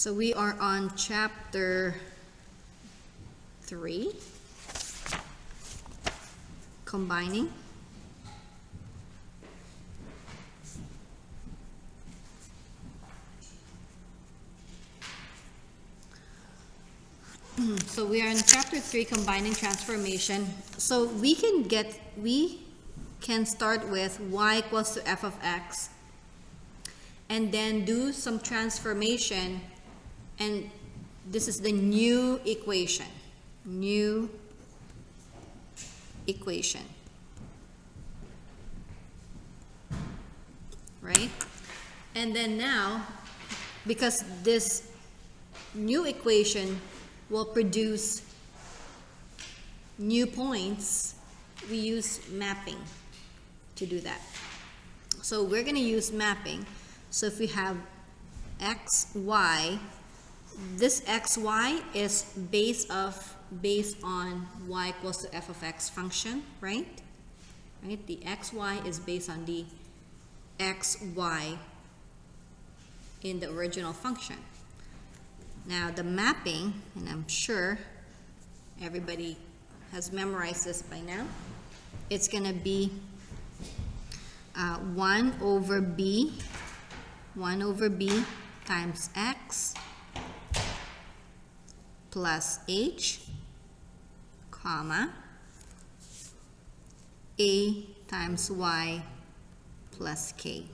So we are on chapter 3, combining. So we are in chapter 3, combining transformation. So we can start with y equals to f of x, and then do some transformation, and this is the new equation. Right? And then now, because this new equation will produce new points, we use mapping to do that. So we're going to use mapping. So if we have x, y, this xy is based on y equals to f of x function, right? Right? The xy is based on the xy in the original function. Now the mapping, and I'm sure everybody has memorized this by now, it's going to be 1 over b times x plus h, comma, a times y plus k.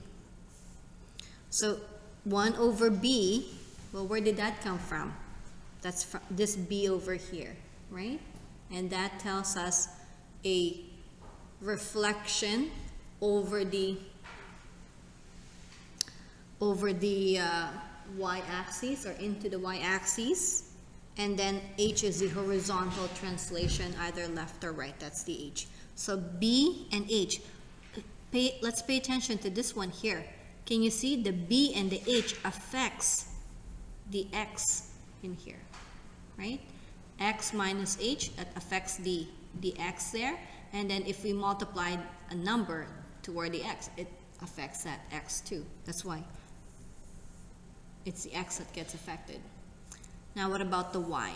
So 1 over b, well, where did that come from? That's from this b over here, right? And that tells us a reflection over the y-axis, or into the y-axis, and then h is the horizontal translation, either left or right. That's the h. So b and h. Let's pay attention to this one here. Can you see the b and the h affects the x in here, right? X minus h, that affects the x there, and then if we multiply a number toward the x, it affects that x too. That's why it's the x that gets affected. Now what about the y?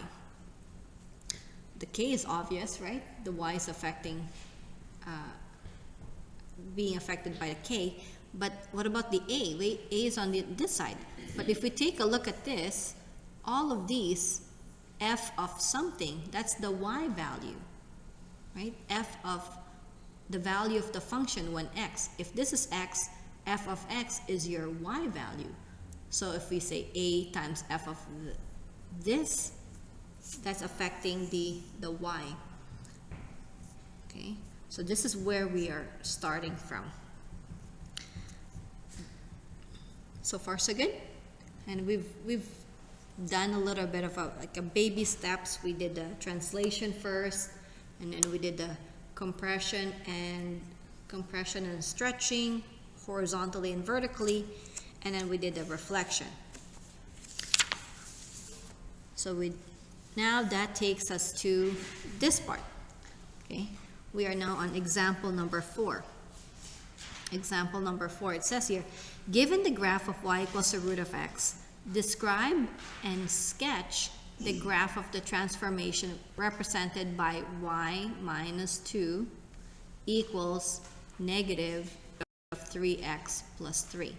The k is obvious, right? The y is affecting, being affected by the k. But what about the a? A is on this side. But if we take a look at this, all of these, f of something, that's the y value, right? F of the value of the function when x. If this is x, f of x is your y value. So if we say a times f of this, that's affecting the y. Okay, so this is where we are starting from. So far so good, and we've done a little bit of a baby steps. We did the translation first, and then we did the compression and stretching horizontally and vertically, and then we did the reflection. So now that takes us to this part. Okay, we are now on example number 4. Example number 4, it says here, given the graph of y equals to root of x, describe and sketch the graph of the transformation represented by y minus 2 equals negative of 3x plus 3.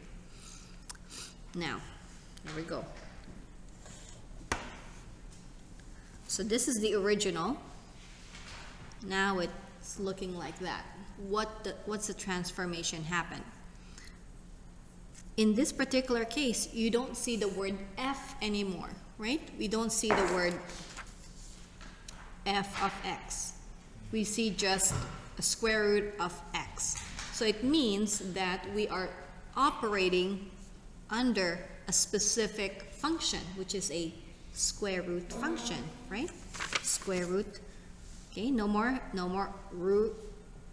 Now, here we go. So this is the original. Now it's looking like that. What's the transformation happen? In this particular case, you don't see the word f anymore, right? We don't see the word f of x. We see just a square root of x. So it means that we are operating under a specific function, which is a square root function, right? Square root. Okay, no more root,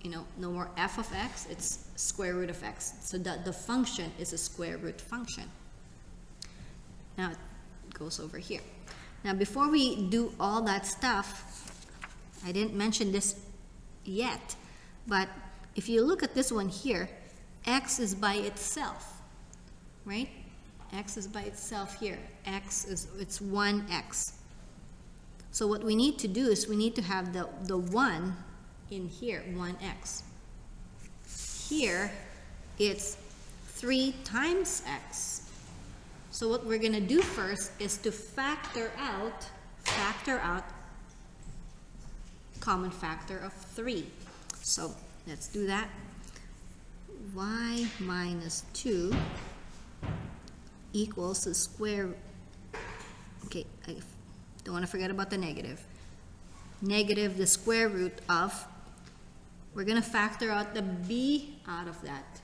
no more f of x, it's square root of x. So that the function is a square root function. Now it goes over here. Now before we do all that stuff, I didn't mention this yet, but if you look at this one here, x is by itself, right? X is by itself here. It's 1x. So what we need to do is we need to have the 1 in here, 1x. Here, it's 3 times x. So what we're going to do first is to factor out common factor of 3. So let's do that. Y minus 2 equals the square, okay, I don't want to forget about the negative. Negative the square root of, we're going to factor out the b out of that.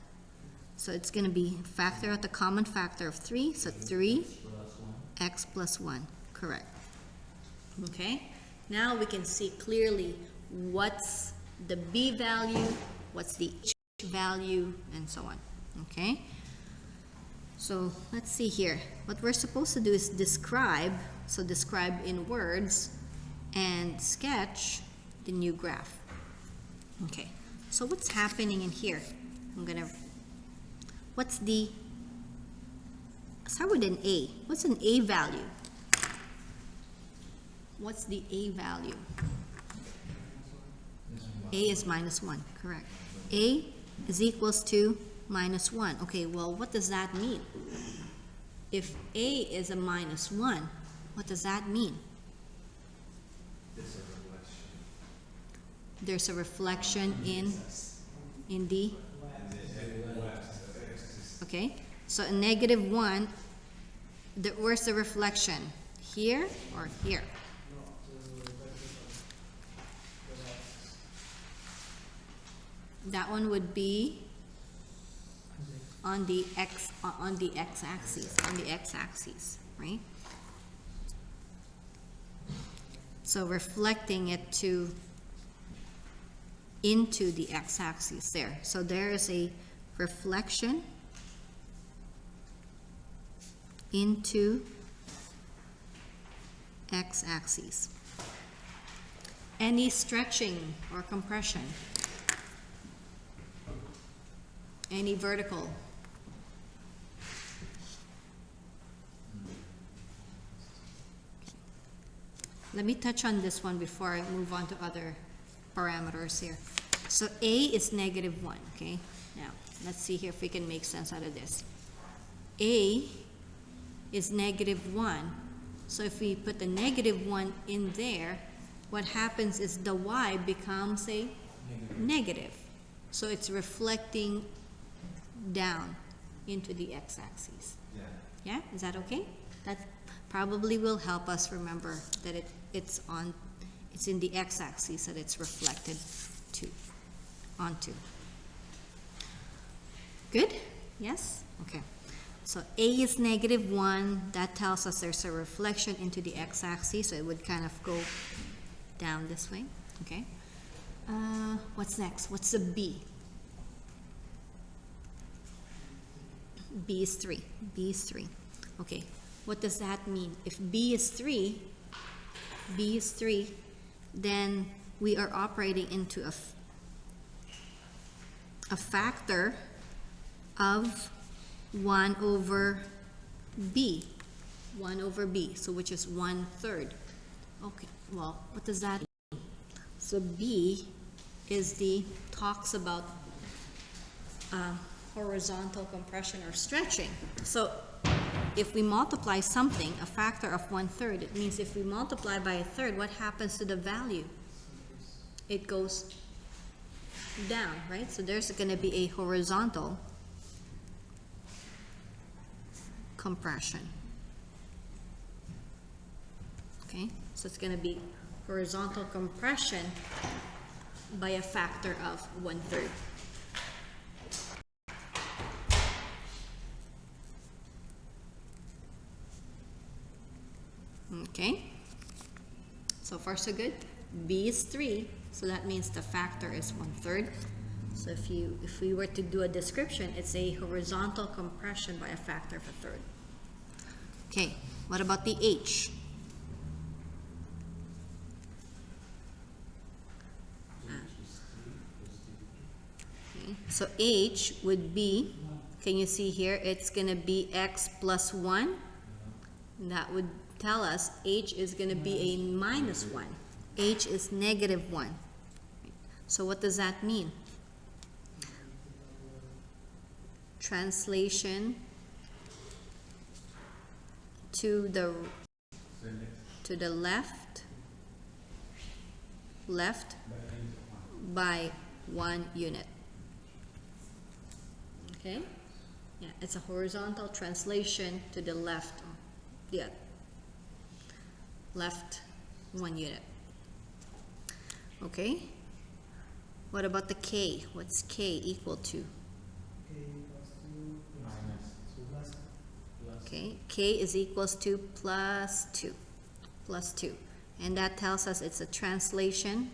So it's going to be factor out the common factor of 3, so 3x plus 1, correct. Okay, now we can see clearly what's the b value, what's the h value, and so on. Okay, so let's see here. What we're supposed to do is describe, so describe in words and sketch the new graph. Okay, so what's happening in here? What's the, start with an A. What's an A value? What's the A value? A is minus 1, correct. A is equals to minus 1. Okay, well, what does that mean? If A is a minus 1, what does that mean? There's a reflection in the, okay, so a negative 1, where's the reflection? Here or here? That one would be on the x-axis, right? So reflecting it into the x-axis there. So there is a reflection into x-axis. Any stretching or compression? Any vertical? Let me touch on this one before I move on to other parameters here. So A is negative 1, okay? Now, let's see here if we can make sense out of this. A is negative 1. So if we put the negative 1 in there, what happens is the y becomes a negative. So it's reflecting down into the x-axis. Yeah, is that okay? That probably will help us remember that it's in the x-axis that it's reflected onto. Good? Yes? Okay. So A is negative 1. That tells us there's a reflection into the x-axis, so it would kind of go down this way. Okay. What's next? What's the B? B is 3. B is 3. Okay. What does that mean? If B is 3, then we are operating into a factor of 1 over B. 1 over B, so which is 1/3. Okay, well, what does that mean? So B is talks about horizontal compression or stretching. So if we multiply something, a factor of 1/3, it means if we multiply by 1/3, what happens to the value? It goes down, right? So there's going to be a horizontal compression. Okay, so it's going to be horizontal compression by a factor of 1/3. Okay, so far so good. B is 3, so that means the factor is 1/3. So if we were to do a description, it's a horizontal compression by a factor of 1/3. Okay, what about the H? Okay, so H would be, can you see here, it's gonna be x plus 1. That would tell us h is gonna be a minus 1. H is negative 1. So what does that mean? Translation to the left by 1 unit. Okay? Yeah, it's a horizontal translation to the left. Yeah. Left 1 unit. Okay? What about the k? What's k equal to? Okay, k is equals to plus 2. Plus 2. And that tells us it's a translation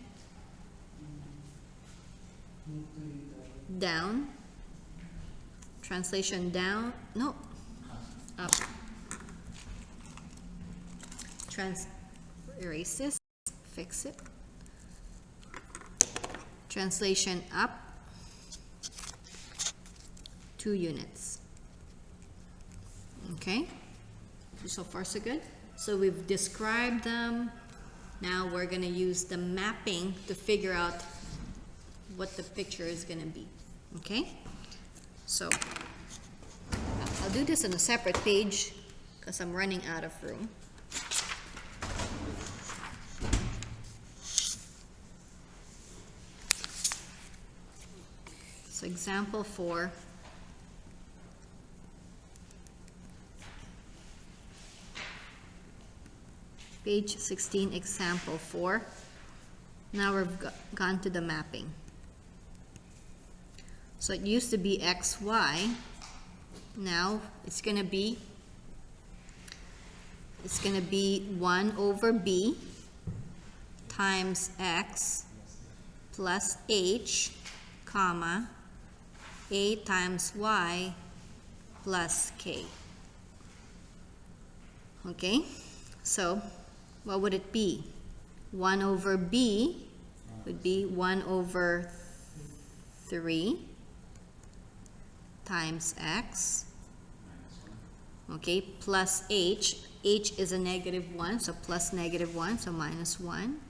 down. Translation down. No. Up. Erase this. Fix it. Translation up 2 units. Okay, so far so good. So we've described them. Now we're going to use the mapping to figure out what the picture is going to be. Okay, so I'll do this on a separate page because I'm running out of room. So example 4. Page 16, example 4. Now we've gone to the mapping. So it used to be xy. Now it's going to be 1 over b times x plus h, comma, a times y plus k. Okay, so what would it be? 1 over b would be 1 over 3 times x, okay, plus h. H is a negative 1, so plus negative 1, so minus 1.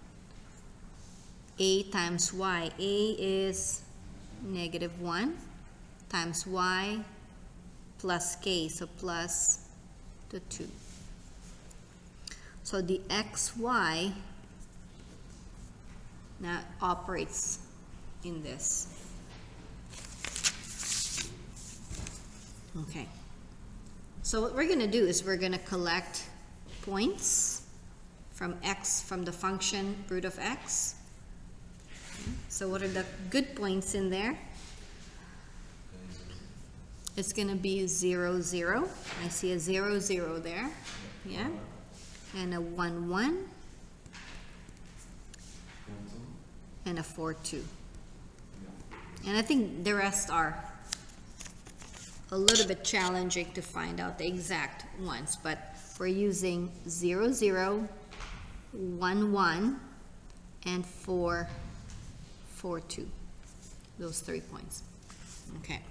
A times y. A is negative 1 times y plus k, so plus the 2. So the xy now operates in this. Okay. So what we're going to do is we're going to collect points from x, from the function root of x. So what are the good points in there? It's going to be 0, 0. I see a 0, 0 there. Yeah. And a 1, 1. And a 4, 2. And I think the rest are a little bit challenging to find out the exact ones, but we're using 0, 0, 1, 1, and 4, 4, 2. Those 3 points. Okay.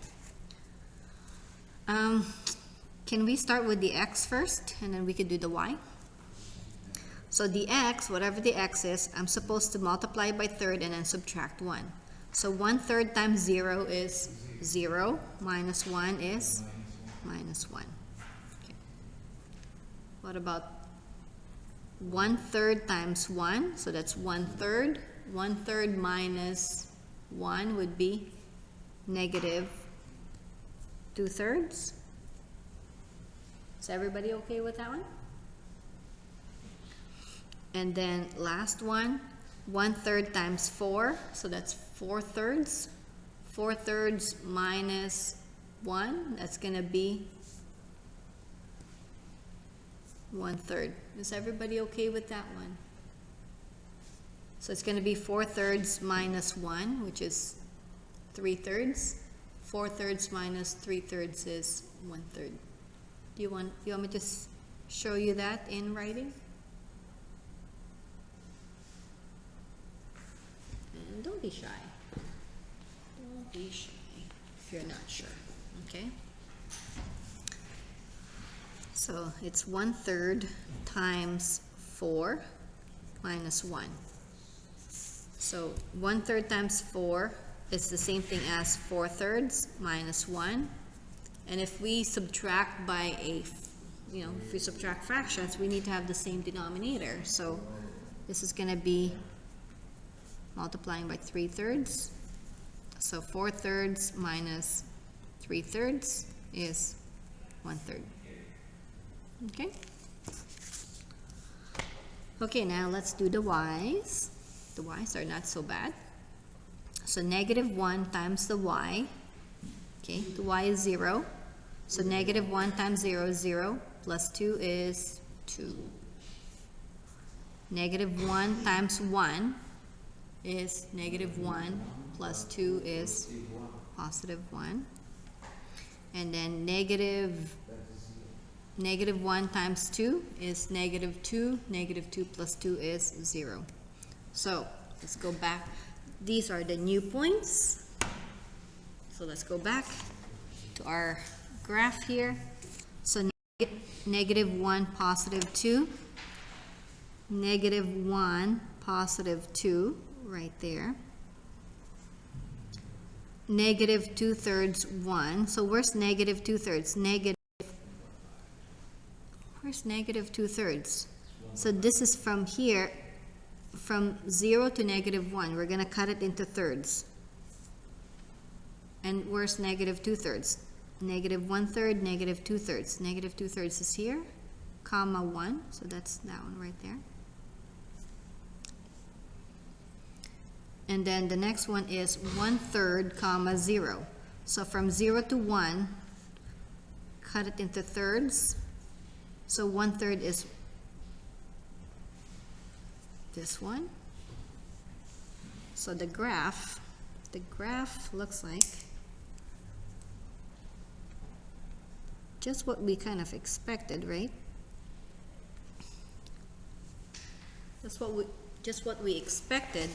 Can we start with the x first, and then we could do the y? So the x, whatever the x is, I'm supposed to multiply by third and then subtract 1. So 1/3 times 0 is 0, minus 1 is minus 1. Okay. What about 1/3 times 1? So that's 1/3. 1/3 minus 1 would be negative 2/3. Is everybody okay with that one? And then last one, 1/3 times 4, so that's 4/3. 4/3 minus 1, that's going to be 1/3. Is everybody okay with that one? So it's going to be 4/3 minus 1, which is 3/3. 4/3 minus 3/3 is 1/3. Do you want me to show you that in writing? And don't be shy. Don't be shy if you're not sure. Okay? So it's 1/3 times 4 minus 1. So 1/3 times 4 is the same thing as 4/3 minus 1. And if we subtract by if we subtract fractions, we need to have the same denominator. So this is going to be multiplying by 3/3. So 4/3 minus 3/3 is 1/3. Okay? Okay, now let's do the y's. The y's are not so bad. So -1 times the y. Okay, the y is 0. So -1 times 0 is 0. Plus 2 is 2. -1 times 1 is -1. Plus 2 is +1. And then -1 times 2 is -2. -2 plus 2 is 0. So let's go back. These are the new points. So let's go back to our graph here. So -1, +2. -1, +2, right there. -2/3, 1. So where's -2/3? Where's -2/3? So this is from here, from 0 to -1. We're going to cut it into thirds. And where's -2/3? -1/3, -2/3. -2/3 is here, comma 1. So that's that one right there. And then the next one is 1/3, comma 0. So from 0 to 1, cut it into thirds. So 1/3 is this one. So the graph looks like just what we kind of expected, right? Just what we expected.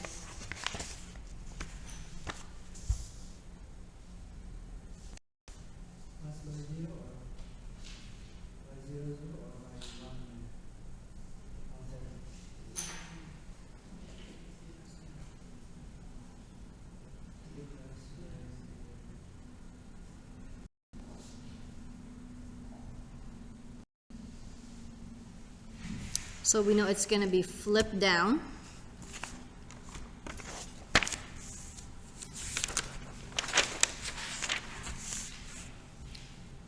So we know it's going to be flipped down.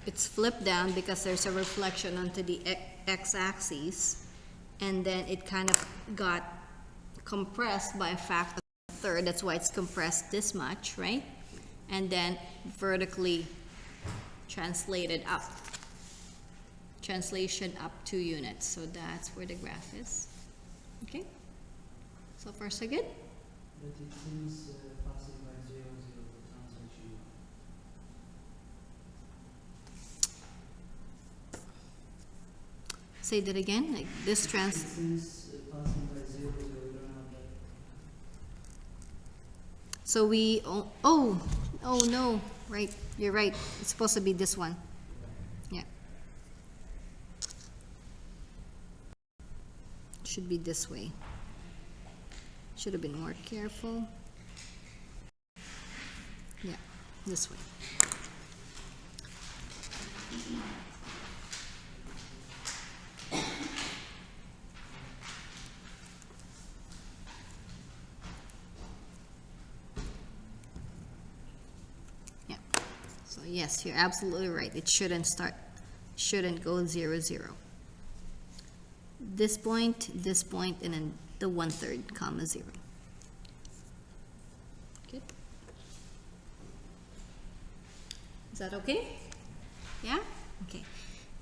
It's flipped down because there's a reflection onto the x-axis, and then it kind of got compressed by a factor of a third. That's why it's compressed this much, right? And then vertically translated up. Translation up 2 units. So that's where the graph is. Okay? So far so good? But it seems passing by 0, 0, the translation. Say that again, like this It seems passing by 0, 0, we don't have that. So we, oh no, right, you're right. It's supposed to be this one. Yeah. Should be this way. Should have been more careful. Yeah, this way. Yeah. So yes, you're absolutely right. It shouldn't go 0, 0. This point, and then the 1/3, comma 0. Good. Is that okay? Yeah? Okay.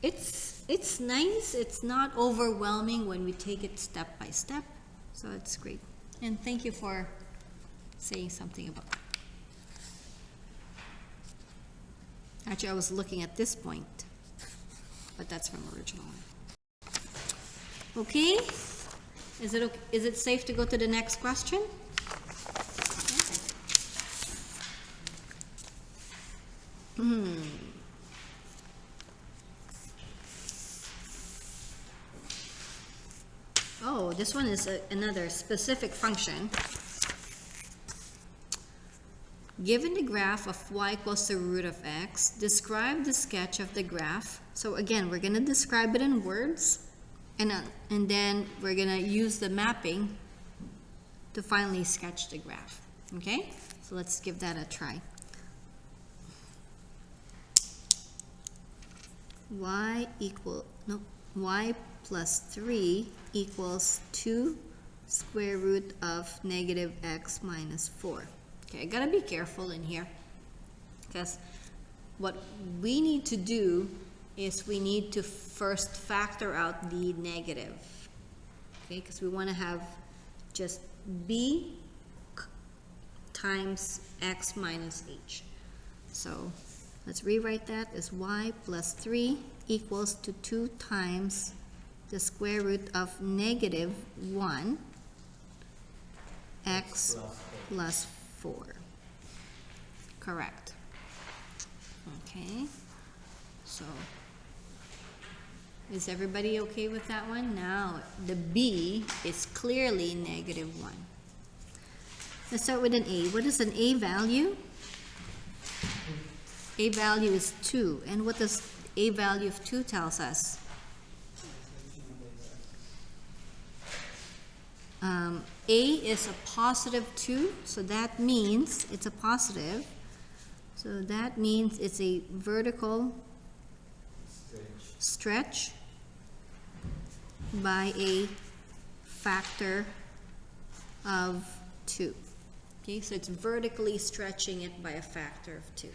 It's nice. It's not overwhelming when we take it step by step. So it's great. And thank you for saying something about that. Actually, I was looking at this point, but that's from original one. Okay, is it safe to go to the next question? this one is another specific function. Given the graph of y equals the root of x, describe the sketch of the graph. So again, we're going to describe it in words, and then we're going to use the mapping to finally sketch the graph. Okay? So let's give that a try. Y plus 3 equals 2 square root of negative x minus 4. Okay, I gotta be careful in here, because what we need to do is we need to first factor out the negative. Okay, because we want to have just b times x minus h. So let's rewrite that as y plus 3 equals to 2 times the square root of negative 1 x plus 4. Correct. Okay. So is everybody okay with that one? Now the b is clearly negative 1. Let's start with an a. What is an a value? A value is 2. And what does a value of 2 tells us? A is a positive 2, so that means it's a positive. So that means it's a vertical stretch by a factor of 2. Okay, so it's vertically stretching it by a factor of 2.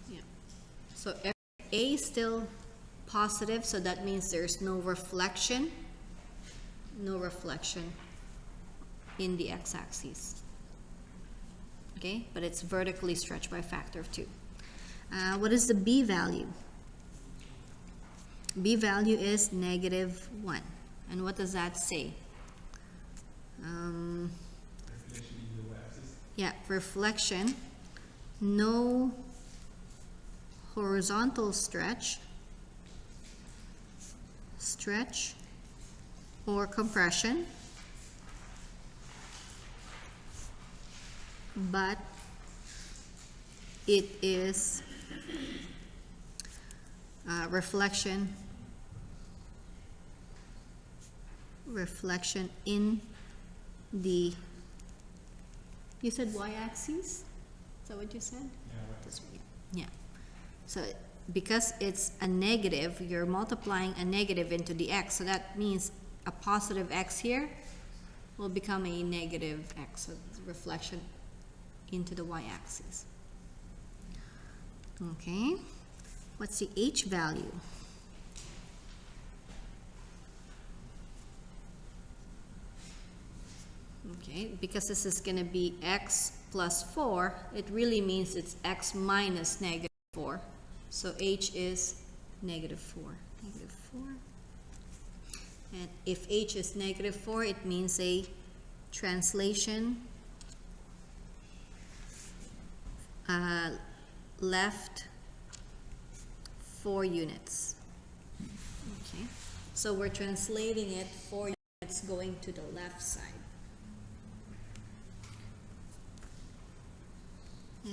Yeah. So A is still positive, so that means there's no reflection in the x-axis. Okay, but it's vertically stretched by a factor of 2. What is the b value? B value is negative 1. And what does that say? Yeah, reflection, no horizontal stretch or compression, but it is reflection in the, you said y-axis? Is that what you said? Yeah, right. This way. Yeah. So because it's a negative, you're multiplying a negative into the x, so that means a positive x here will become a negative x, so it's reflection into the y-axis. Okay, what's the h value? Okay, because this is going to be x plus 4, it really means it's x minus negative 4. So h is negative 4. Negative 4. And if h is negative 4, it means a translation left 4 units. Okay, so we're translating it 4 units going to the left side.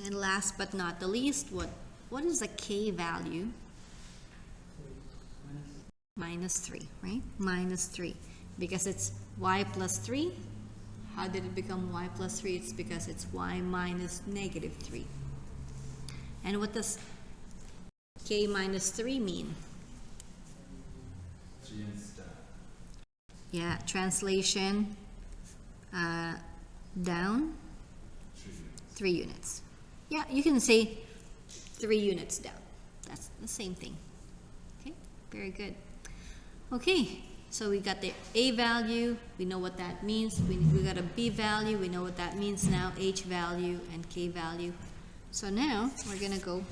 And last but not the least, what is the k value? Minus 3, right? Minus 3. Because it's y plus 3. How did it become y plus 3? It's because it's y minus negative 3. And what does k minus 3 mean? Yeah, translation down 3 units. Yeah, you can say 3 units down. That's the same thing. Okay, very good. Okay, so we got the a value, we know what that means. We got a b value, we know what that means now, h value and k value. So now we're going to go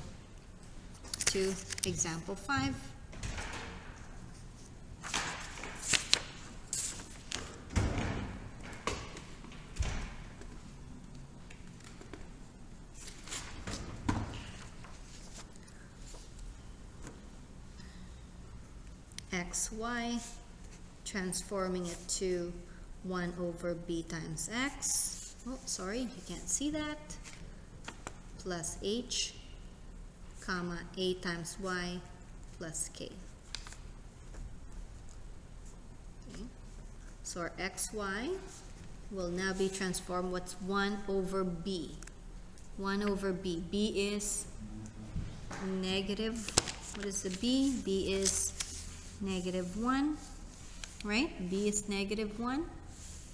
to example 5. xy, transforming it to 1 over b times x. Oh, sorry, you can't see that. Plus h, comma, a times y plus k. Okay. So our xy will now be transformed. What's 1 over b? 1 over b. b is negative, what is the b? b is negative 1, right? b is negative 1.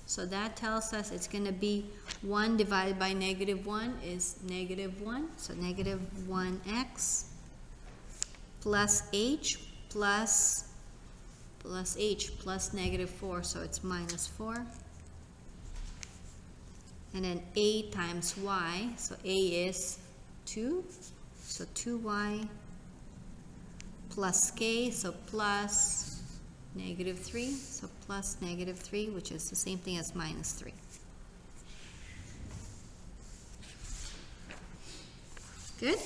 So that tells us it's going to be 1 divided by negative 1 is negative 1. So negative 1x plus h plus h plus negative 4. So it's minus 4. And then a times y. So a is 2. So 2y plus k. So plus negative 3, so plus negative 3, which is the same thing as minus 3. Good?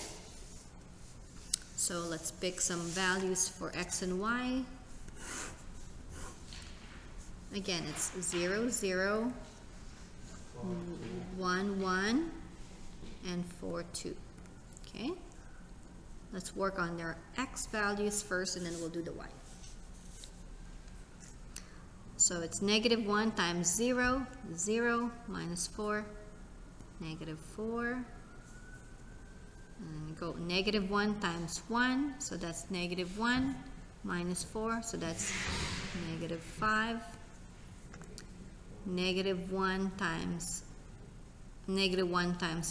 So let's pick some values for x and y. Again, it's 0, 0, 1, 1, and 4, 2. Okay? Let's work on their x values first, and then we'll do the y. So it's negative 1 times 0, 0, minus 4, negative 4. And go negative 1 times 1, so that's negative 1, minus 4, so that's negative 5. Negative 1 times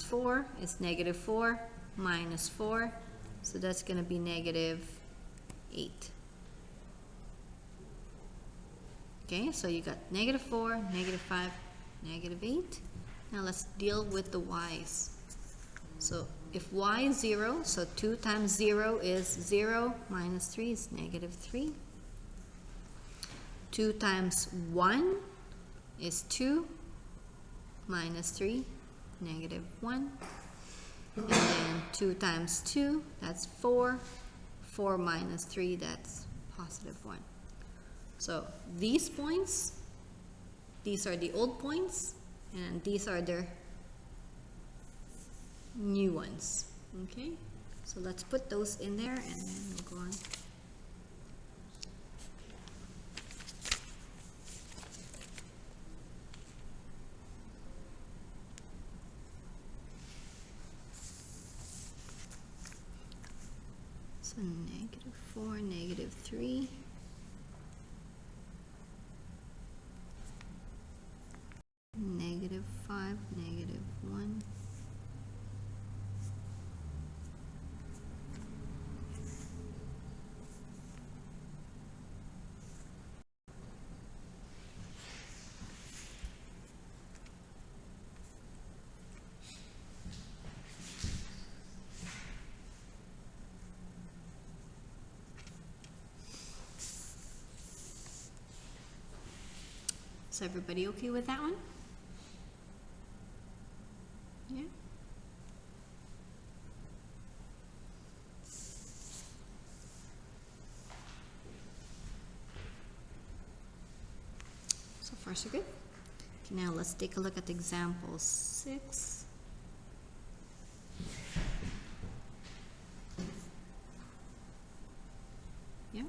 4 is negative 4, minus 4, so that's going to be negative 8. Okay, so you got negative 4, negative 5, negative 8. Now let's deal with the y's. So if y is 0, so 2 times 0 is 0, minus 3 is negative 3. 2 times 1 is 2, minus 3, negative 1. And then 2 times 2, that's 4. 4 minus 3, that's positive 1. So these points, these are the old points, and these are the new ones. Okay, so let's put those in there, and then we'll go on. So negative 4, negative 3. Negative 5, negative 1. Is everybody okay with that one? Yeah. So far so good. Okay, now let's take a look at example 6. Yeah.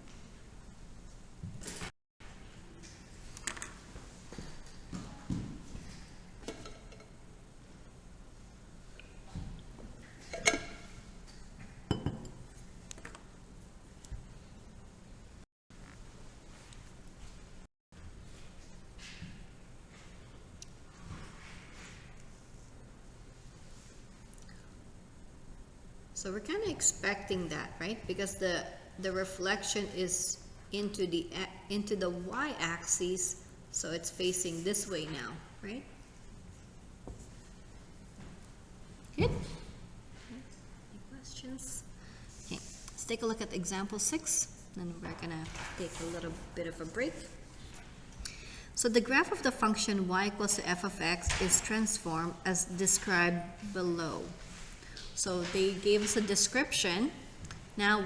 So we're kind of expecting that, right? Because the reflection is into the y-axis, so it's facing this way now, right? Good. Any questions? Okay, let's take a look at example 6. Then we're gonna take a little bit of a break. So the graph of the function y equals to f of x is transformed as described below. So they gave us a description. Now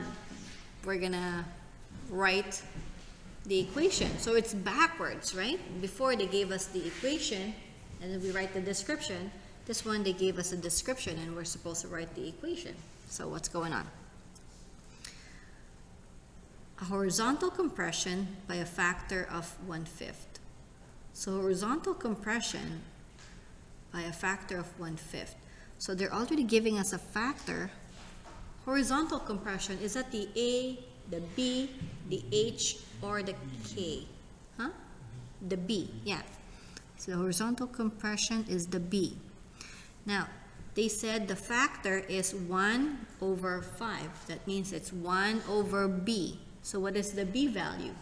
we're gonna write the equation. So it's backwards, right? Before they gave us the equation, and then we write the description. This one, they gave us a description, and we're supposed to write the equation. So what's going on? A horizontal compression by a factor of 1/5. So horizontal compression by a factor of 1/5. So they're already giving us a factor. Horizontal compression, is that the A, the B, the H, or the K? Huh? The B, yeah. So horizontal compression is the B. Now, they said the factor is 1/5. That means it's 1/B. So what is the B value?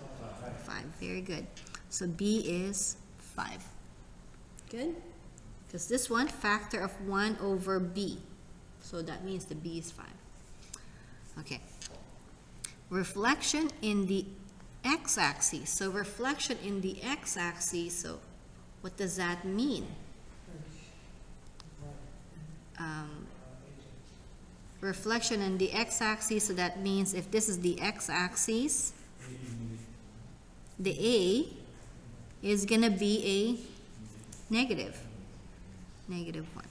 5. Very good. So B is 5. Good? Because this one, factor of 1/B. So that means the B is 5. Okay. Reflection in the x-axis. So reflection in the x-axis, so what does that mean? Reflection in the x-axis, so that means if this is the x-axis, the A is going to be a negative 1.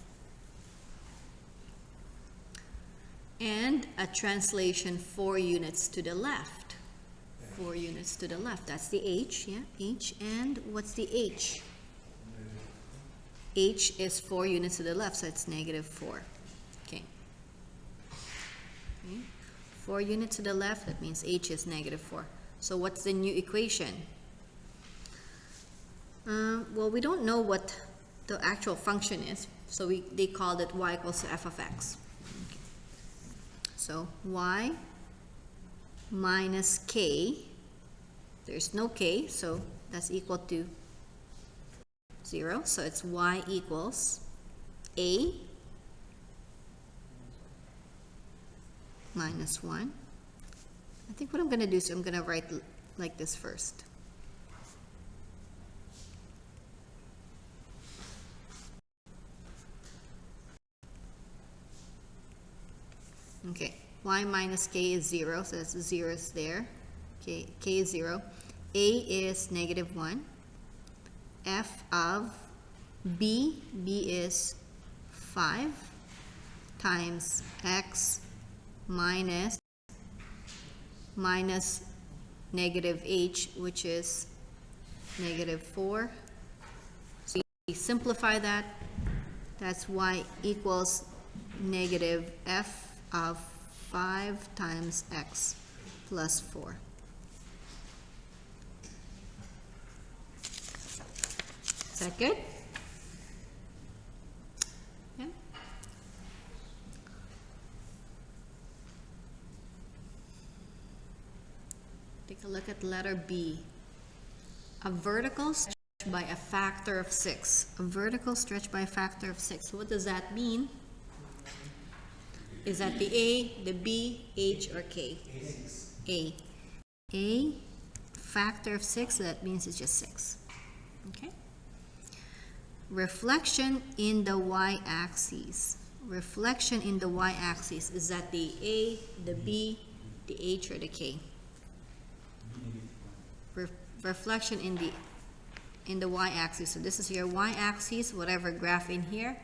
And a translation 4 units to the left. 4 units to the left. That's the H, yeah, H. And what's the H? H is 4 units to the left, so it's -4. Okay. 4 units to the left, that means H is -4. So what's the new equation? Well, we don't know what the actual function is, so they called it y equals to f of x. Okay. So y minus k, there's no k, so that's equal to 0. So it's y equals a minus 1. I think what I'm going to do is I'm going to write like this first. Okay, y minus k is 0, so that's 0 is there. Okay, k is 0. A is -1. F of B is 5 times x minus negative h, which is -4. So you simplify that, that's y equals negative f of 5 times x plus 4. Is that good? Yeah. Take a look at letter B. A vertical stretch by a factor of 6. A vertical stretch by a factor of 6. What does that mean? Is that the A, the B, H, or K? A. A factor of 6, that means it's just 6. Okay? Reflection in the y-axis. Reflection in the y-axis, is that the A, the B, the H, or the K? Reflection in the y-axis. So this is your y-axis, whatever graph in here,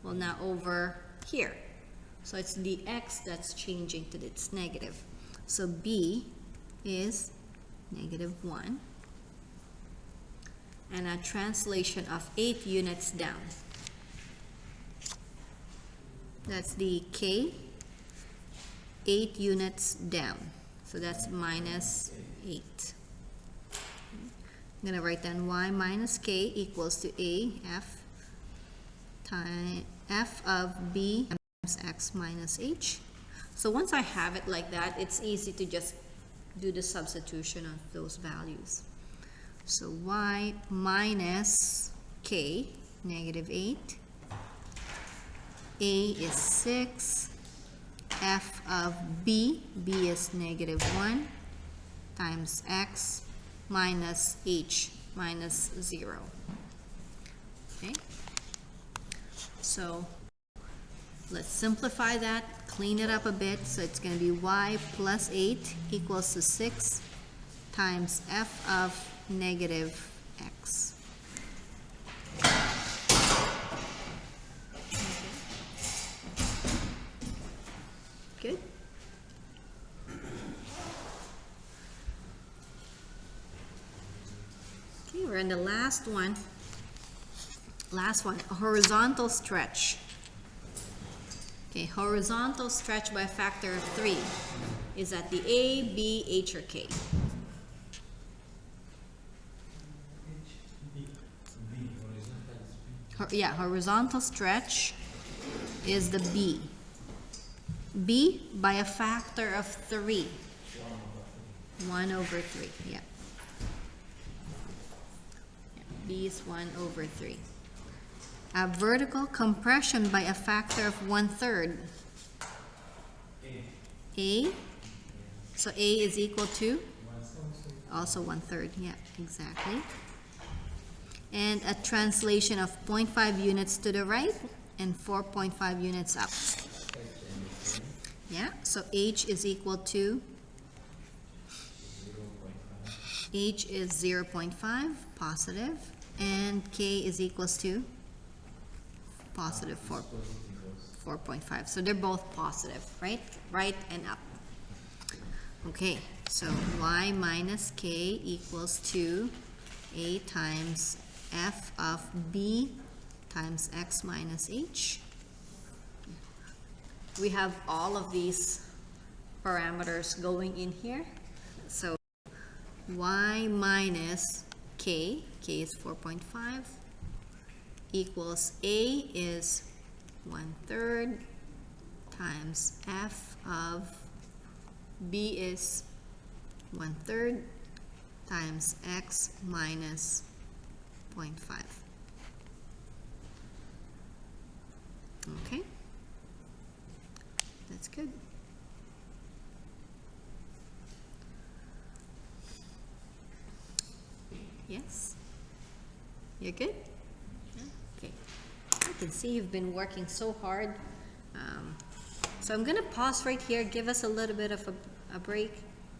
well, now over here. So it's the x that's changing to its negative. So B is -1. And a translation of 8 units down. That's the K, 8 units down. So that's -8. I'm going to write down y minus k equals to a f times f of b times x minus h. So once I have it like that, it's easy to just do the substitution of those values. So y minus k, -8. A is 6. F of b, b is -1 times x minus h minus 0. Okay? So let's simplify that, clean it up a bit. So it's going to be y plus 8 equals to 6 times f of negative x. Good. Okay, we're in the last one. Last one, a horizontal stretch. Okay, horizontal stretch by a factor of 3 is at the A, B, H, or K. H, B, horizontal is B. Yeah, horizontal stretch is the B. B by a factor of 3. 1 over 3, yeah. B is 1 over 3. A vertical compression by a factor of 1/3. A. So A is equal to? Also 1/3, yeah, exactly. And a translation of 0.5 units to the right and 4.5 units up. Yeah, so H is equal to? H is 0.5, positive, and K is equals to? Positive 4.5. So they're both positive, right? Right and up. Okay, so y minus k equals to a times f of b times x minus h. We have all of these parameters going in here. So y minus k is 4.5, equals a is 1/3 times f of b is 1/3 times x minus 0.5. Okay, that's good. Yes, you're good? Okay, I can see you've been working so hard. So I'm gonna pause right here, give us a little bit of a break.